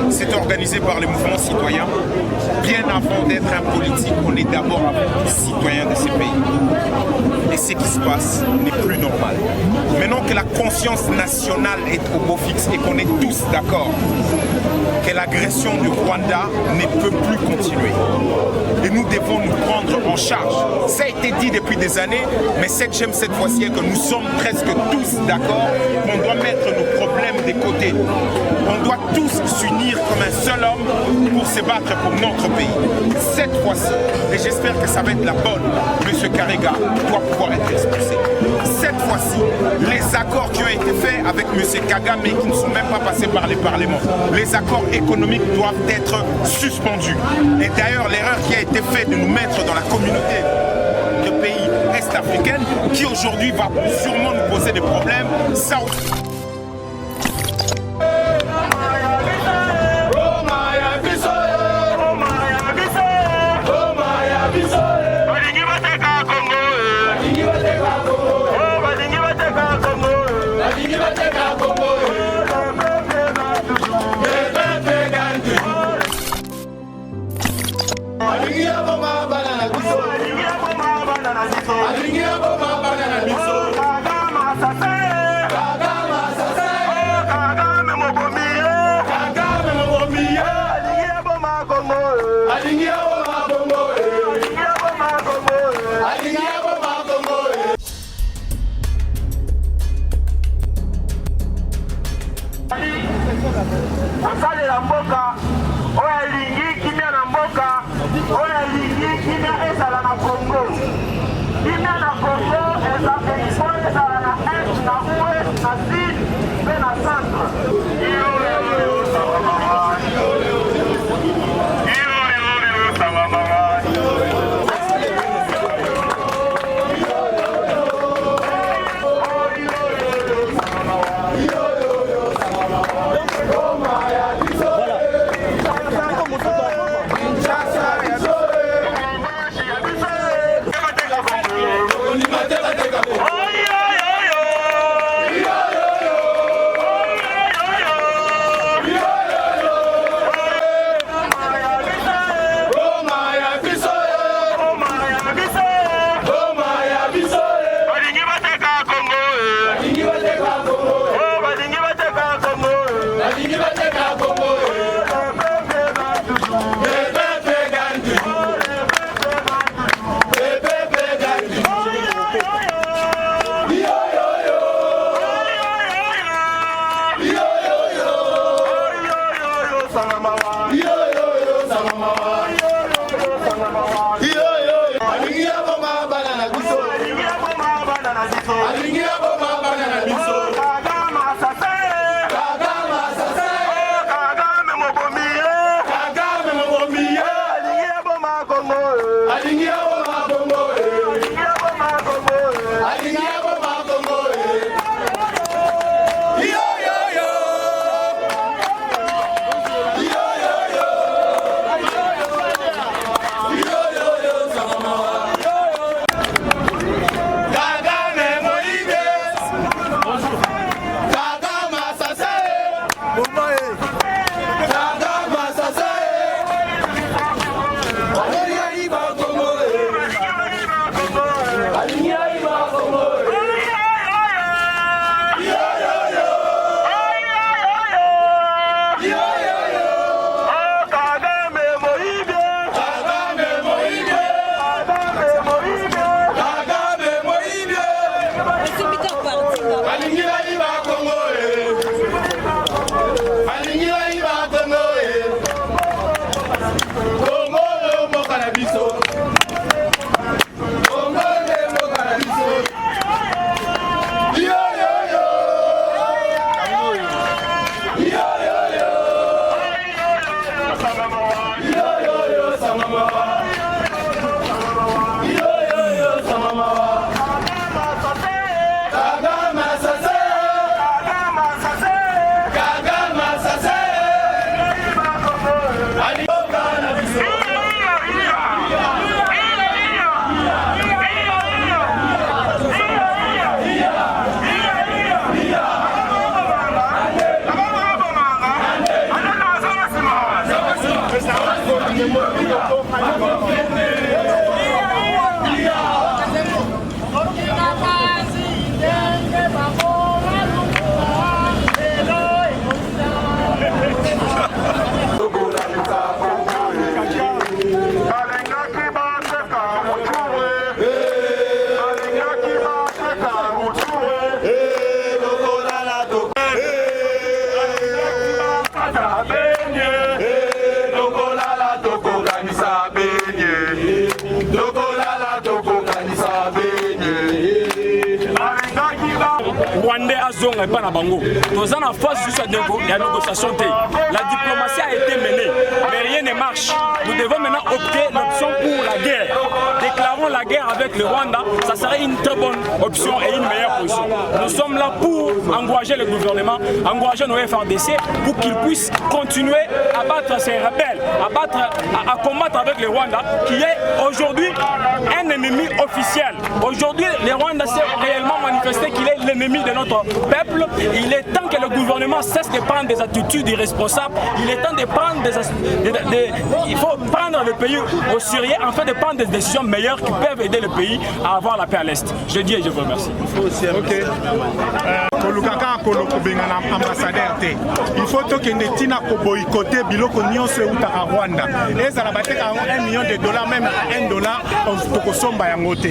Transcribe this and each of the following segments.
C'est organisé par les mouvements citoyens. Bien avant d'être un politique, on est d'abord des citoyens de ces pays. Et ce qui se passe n'est plus normal. Maintenant que la conscience nationale est au beau fixe et qu'on est tous d'accord que l'agression du Rwanda ne peut plus continuer. Et nous devons nous prendre en charge. Ça a été dit depuis des années, mais j'aime cette fois-ci que nous sommes presque tous d'accord qu'on doit mettre nos problèmes de côté. On doit tous s'unir comme un seul homme pour se battre pour notre pays. Cette fois-ci, et j'espère que ça va être la bonne, M. Karega doit pouvoir être expulsé. Cette fois-ci, les accords qui ont été faits avec M. Kagame et qui ne sont même pas passés par les parlements, les accords économiques doivent être suspendus. Et d'ailleurs, l'erreur qui a été faite de nous mettre dans la communauté de pays est-africains, qui aujourd'hui va sûrement nous poser des problèmes, ça aussi. Rwandais azonga et pas na bango. Nous en face jusqu'à la négociation. La diplomatie a été menée, mais rien ne marche. Nous devons maintenant opter l'option pour la guerre. Déclarons la guerre avec le Rwanda, ça serait une très bonne option et une meilleure position. Nous sommes là pour encourager le gouvernement, encourager nos FRDC pour qu'ils puissent continuer à battre ces rebelles, à combattre avec le Rwanda, qui est aujourd'hui un ennemi officiel. Aujourd'hui, le Rwanda s'est réellement manifesté qu'il est l'ennemi de notre peuple. Il est temps que le gouvernement cesse de prendre des attitudes irresponsables. Il est temps de prendre il faut prendre le pays au sérieux afin de prendre des décisions meilleures qui peuvent aider le pays à avoir la paix à l'Est. Je dis et je vous remercie. Il faut que nous boycotter biloko nyonso euta à Rwanda. Et ça va être $1 million, même à $1 pour somba yangote.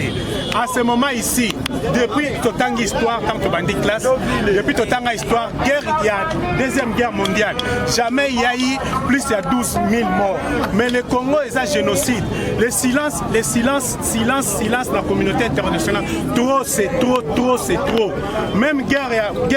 À ce moment ici, depuis toute histoire, quand tu bandit classe, depuis toute histoire, guerre, il y a deuxième guerre mondiale. Jamais il y a eu plus de 12 000 morts. Mais le Congo est un génocide. Le silence, la communauté internationale. Trop, c'est trop, c'est trop. Même guerre,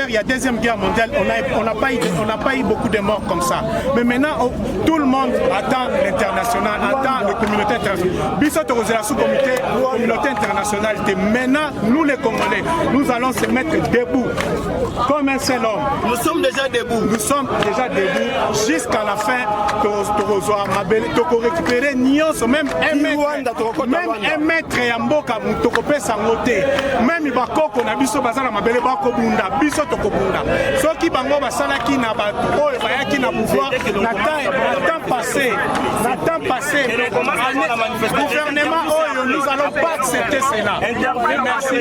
il y a deuxième guerre mondiale, on n'a pas eu beaucoup de morts comme ça. Mais maintenant, tout le monde attend l'international, attend la communauté internationale. Bissot la sous-communauté internationale. Maintenant, nous les Congolais, nous allons se mettre debout comme un seul homme. Nous sommes déjà debout. Nous sommes déjà debout jusqu'à la fin de récupérer Nyonso, même un maître ya mboka tokope sangote. Même bakoko na biso bazala mabele bako bunda biso tokobunda. Soki bango basalaki na ba oyo bayaki na pouvoir na temps passé, gouvernement oyo nous allons pas accepter cela. Merci.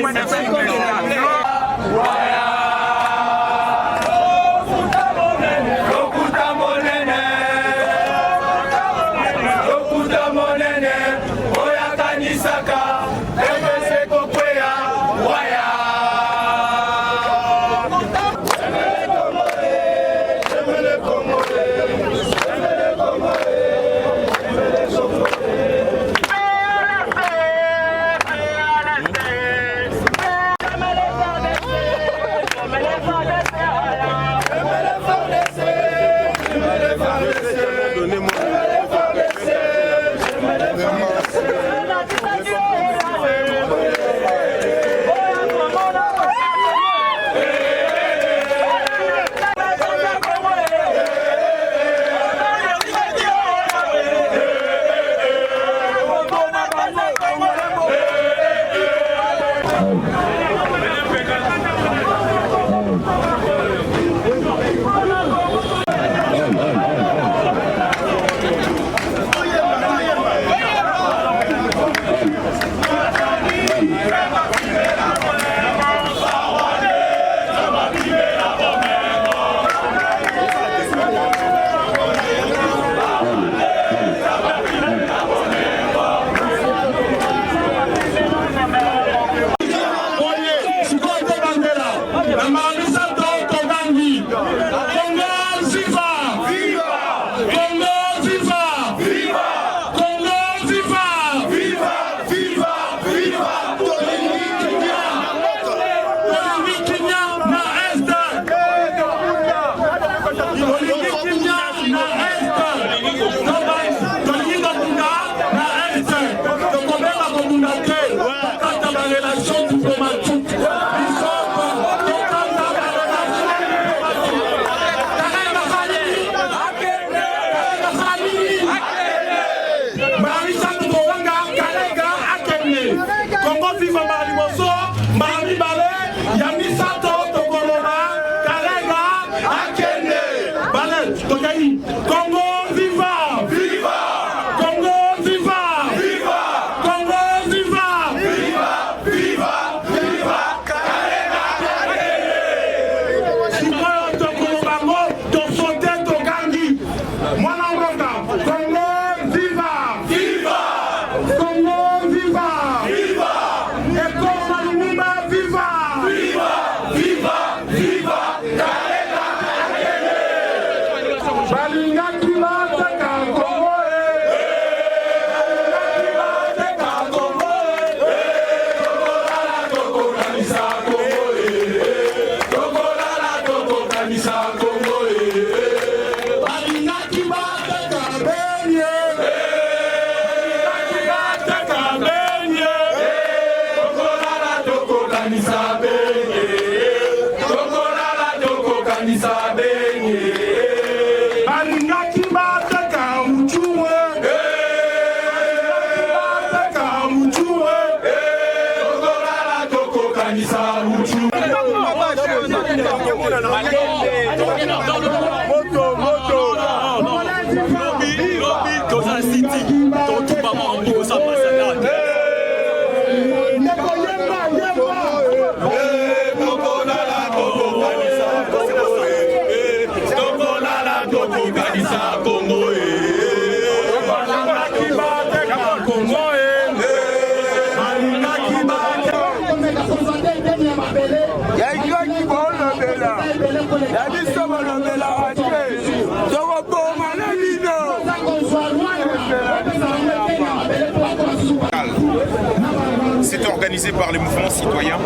C'est organisé par les mouvements citoyens.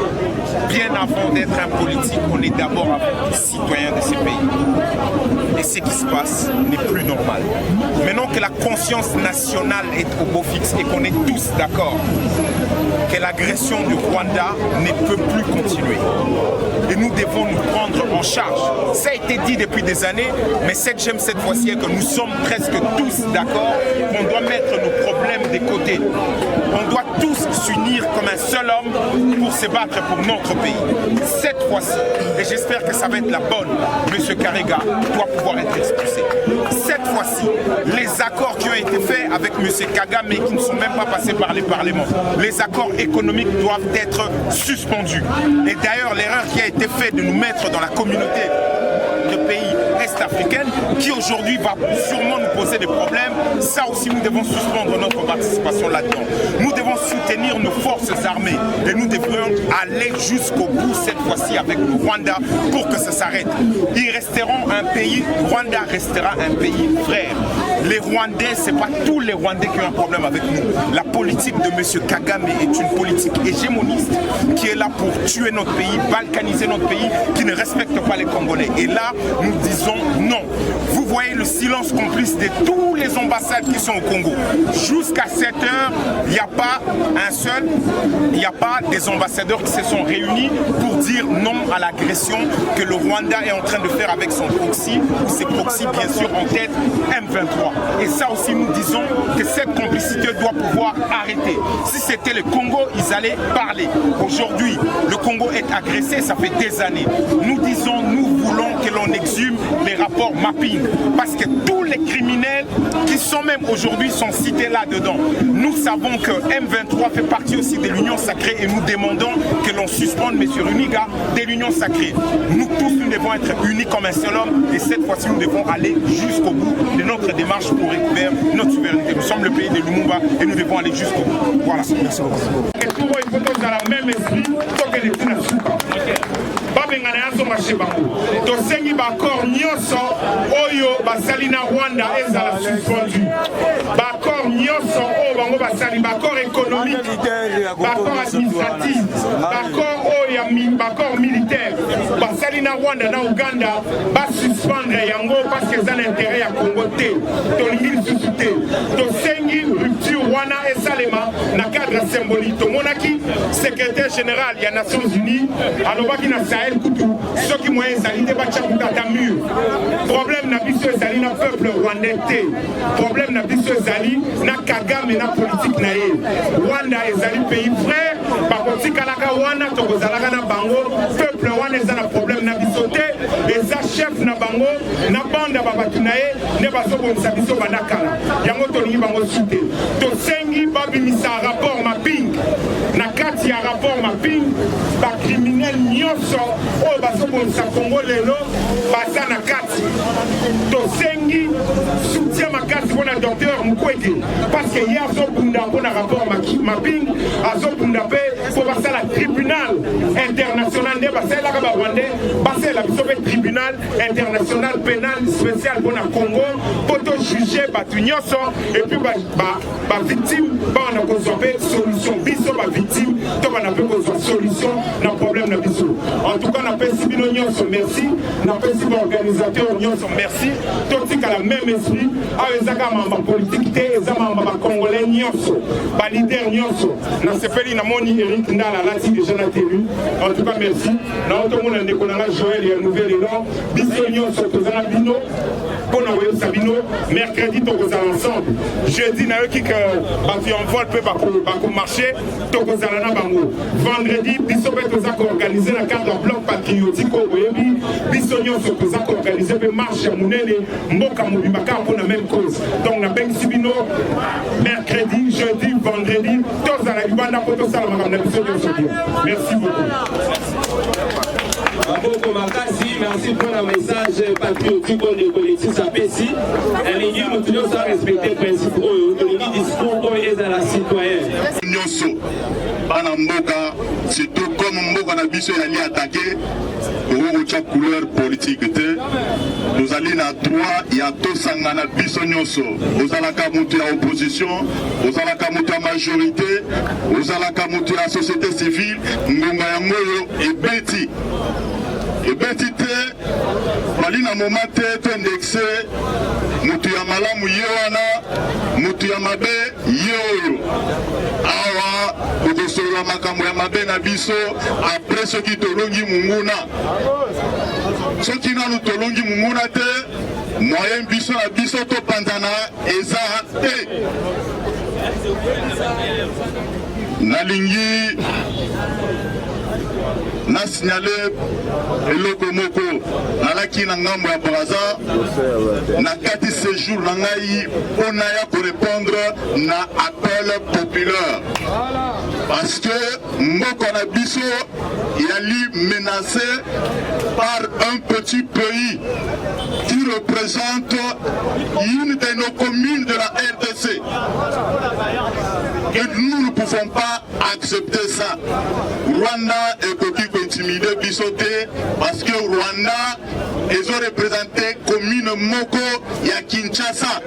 Bien avant d'être un politique, on est d'abord avant des citoyens de ces pays. Et ce qui se passe n'est plus normal. Maintenant que la conscience nationale est au beau fixe et qu'on est tous d'accord que l'agression du Rwanda ne peut plus continuer. Et nous devons nous prendre en charge. Ça a été dit depuis des années, mais ce que j'aime cette fois-ci est que nous sommes presque tous d'accord qu'on doit mettre nos problèmes de côté. On doit tous s'unir comme un seul homme pour se battre pour notre pays. Cette fois-ci, et j'espère que ça va être la bonne, M. Karega doit pouvoir être expulsé. Cette fois-ci, les accords qui ont été faits avec M. Kagame mais qui ne sont même pas passés par les parlements, les accords économiques doivent être suspendus. Et d'ailleurs, l'erreur qui a été faite de nous mettre dans la communauté de pays est-africaine, qui aujourd'hui va sûrement nous poser des problèmes, ça aussi nous devons suspendre notre participation là-dedans. Nous devons soutenir nos forces armées et nous devons aller jusqu'au bout cette fois-ci avec le Rwanda pour que ça s'arrête. Ils resteront un pays, Rwanda restera un pays frère. Les Rwandais, ce n'est pas tous les Rwandais qui ont un problème avec nous. La politique de M. Kagame est une politique hégémoniste qui est là pour tuer notre pays, balkaniser notre pays, qui ne respecte pas les Congolais. Et là, nous disons non. Vous voyez le silence complice de tous les ambassades qui sont au Congo. Jusqu'à 7 heures, il n'y a pas un seul, il n'y a pas des ambassadeurs qui se sont réunis pour dire non à l'agression que le Rwanda est en train de faire avec son proxy, ou ses proxys bien sûr en tête M23. Et ça aussi nous disons que cette complicité doit pouvoir arrêter. Si c'était le Congo, ils allaient parler. Aujourd'hui, le Congo est agressé, ça fait des années. Nous disons, nous voulons que l'on exhume les rapports mapping, parce que tous les criminels qui sont même aujourd'hui sont cités là-dedans. Nous savons que M23 fait partie aussi de l'Union sacrée et nous demandons que l'on suspende M. Runiga de l'Union sacrée. Nous tous, nous devons être unis comme un seul homme et cette fois-ci, nous devons aller jusqu'au bout de notre démarche pour récupérer notre souveraineté. Nous sommes le pays de Lumumba et nous devons aller jusqu'au bout. Voilà. Merci beaucoup. Et tout il faut dans la même esprit que les babengana yaso mashebango tosengi bakor nyonso oyo basali na Rwanda ezala suspendu bakor nyonso oyo bango basali bakor économique bakor administratif bakor militaire basali na Rwanda na Uganda basuspendre yango parce que ça l'intérêt ya Congo te tolingi lisusu te tosengi rupture wana esalema na cadre symbolique tomonaki secrétaire général ya Nations Unies alobaki na Sahel kutu soki moyen ezali te batya kutata mur problème na biso ezali na peuple rwandais te problème na biso ezali na Kagame na politique na ye Rwanda ezali pays frère bakotikalaka wana tokozalaka na bango peuple wana eza na problème na biso te eza chef na bango na banda babatu na ye nde bazobomisa biso bandakala yango tolingi bango sute tosengi babimisa rapport mapping na kati ya rapport mapping bacriminel nyonso oyo bazobomisa Kongo lelo baza na kati tosengi soutien makasi mpona docteur Mukwege parce que ye azobunda mpona rapport mapping azobunda mpe mpo basala tribunal international nde basalelaka barwandais basalela biso mpe tribunal international pénal spécial mpona Congo mpo tojuge bato nyonso epuis bavictime bana kozwa mpe solution biso bavictime to bana mpe kozwa solution na problème na biso en tout cas napesi bino nyonso merci napesi baorganisateur nyonso merci totikala même esprit ayo ezaka mamba politique te eza mamba bacongolais nyonso balider nyonso nasepeli namoni Eric Ndala alati déjà na telu en tout cas merci naotomona ndeko nanga Joël ya nouvelle élan biso nyonso tozala bino mpona koyosa bino mercredi tokozala ensemble jeudi nayoki ke bato ya envol mpe bakomarche tokozala na bango vendredi biso mpe toza koorganize na cadre bloc patriotique oyo boyebi biso nyonso toza koorganize mpe marche ya monene mboka mobimba kaka mpona même cause donc nabengisi bino mercredi jeudi vendredi tozala libanda mpo tosala makambo na biso nyonso bien merci beaucoup. Beaucoup makasi, merci pour le message patriotique de collectif Sapesi. Et nous devons respecter le principe de discours et à la citoyenne. Surtout comme Mboka na biso yali attaqué, au couleur politique, nous allons à droit, il y a tout sangana biso nyonso. Nous allons à monter à opposition, nous allons à monter à majorité, nous allons à monter à la société civile, Ngonga Yangoyo et Betty. Et Betty te, malina moment te indexé, mutu ya malamu yewana, mutu ya mabe yeoyo. Awa, ukosolola makambo ya mabe na biso, après ce qui tolongi munguna. Ce qui n'a nous tolongi munguna te, moyen biso na biso to pandana eza te. Nalingi na signalé eloko moko nalaki na ngambo ya Braza na kati séjour na ngai pona ya ko répondre na appel populaire parce que moko na biso yali menacé par un petit pays qui représente une de nos communes de la RDC. Et nous ne pouvons pas accepter ça. Rwanda est coquille intimider bisoté parce que Rwanda ils ont représenté commune Moko ya Kinshasa.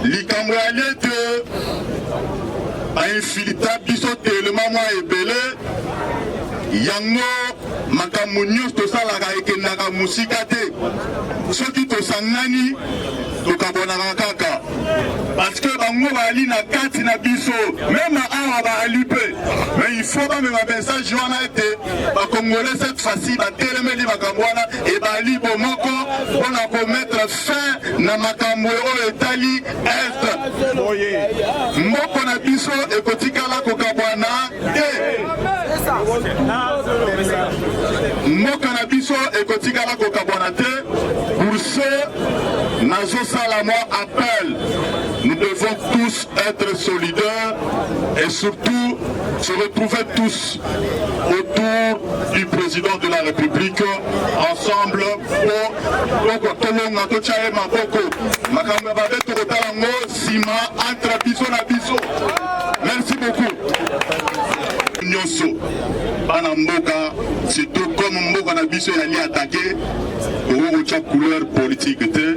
Likambo ya lete a infiltra bisoté le maman est belé. Yango makambo nyonso tosalaka ekendaka musika te soki tosangani tokabonaka kaka parce que bango baali na kati na biso meme awa baali mpe mais il faut bamema message wana ete bakongolais cette fois-ci batelemeli makambo wana ebali bomoko mpona komettre fin na makambo oyo etali este moko na biso ekotikala kokabwana te mboka na biso ekotikala kokabwana te. Pour ce nazosala moi appel, nous devons tous être solidaires et surtout se retrouver tous autour du président de la République ensemble pour tolonga tochaye maboko makambo babe tokotala ngo sima entre biso na biso. Merci beaucoup. Nyonso bana mboka surtout comme mboka na biso yali attaqué okocha couleur politique te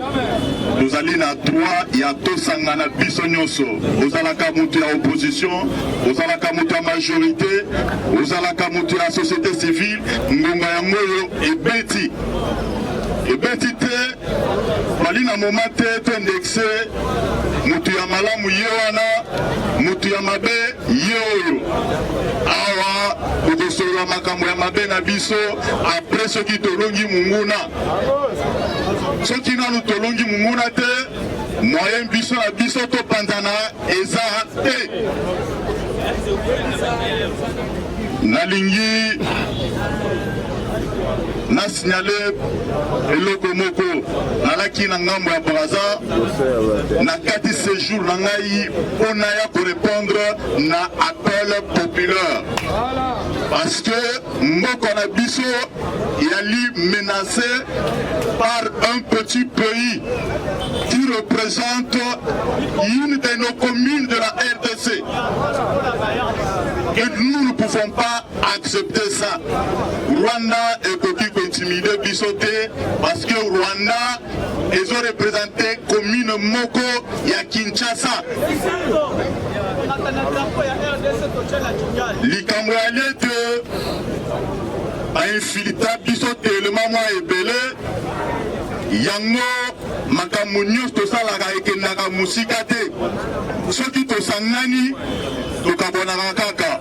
nous allons na droit ya tosangana biso nyonso ozalaka mutu ya opposition ozalaka mutu ya majorité ozalaka mutu ya société civile ngonga yango yo ebeti te bali na moment te toindexe mutu ya malamu ye wana mutu ya mabe ye oyo awa okosolola makambo ya mabe na biso apres soki tolongi munguna soki nanu tolongi munguna te moyen biso na biso topanzana eza te nalingi na signalé eloko moko nalaki na ngambo ya Braza na kati séjour na ngai mpona ya korépondre na appel populaire parce que mboko na biso yali menacé par un petit pays qui représente une de nos communes de la RDC. Et nous ne pouvons pas accepter ça. Rwanda est coquille intimider bisoté parce que Rwanda ils ont représenté commune Moko ya Kinshasa. Likambo ya lete a infiltra bisoté le maman est belé yango makambo nyonso tosalaka ekendaka musika te soki tosangani tokabonaka kaka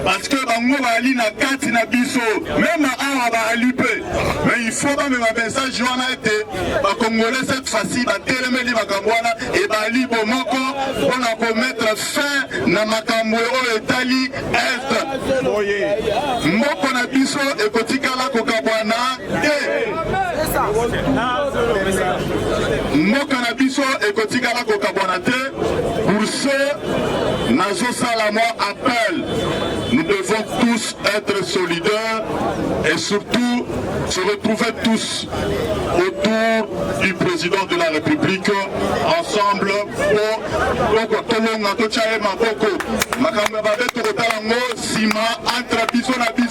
parce que bango baali na kati na biso meme awa baali mpe mais il faut bamema message wana ete bakongolais cette fois-ci batelemeli makambo wana ebali bomoko mpona komettre fin na makambo oyo etali este moko na biso ekotikala kokabwana te mboka na biso ekotikala kokabwana te. Pour ce nazosala moi appel, nous devons tous être solidaires et surtout se retrouver tous autour du président de la République ensemble pour tolonga tochaye maboko makambo babe tokotala ngo sima entre biso na biso.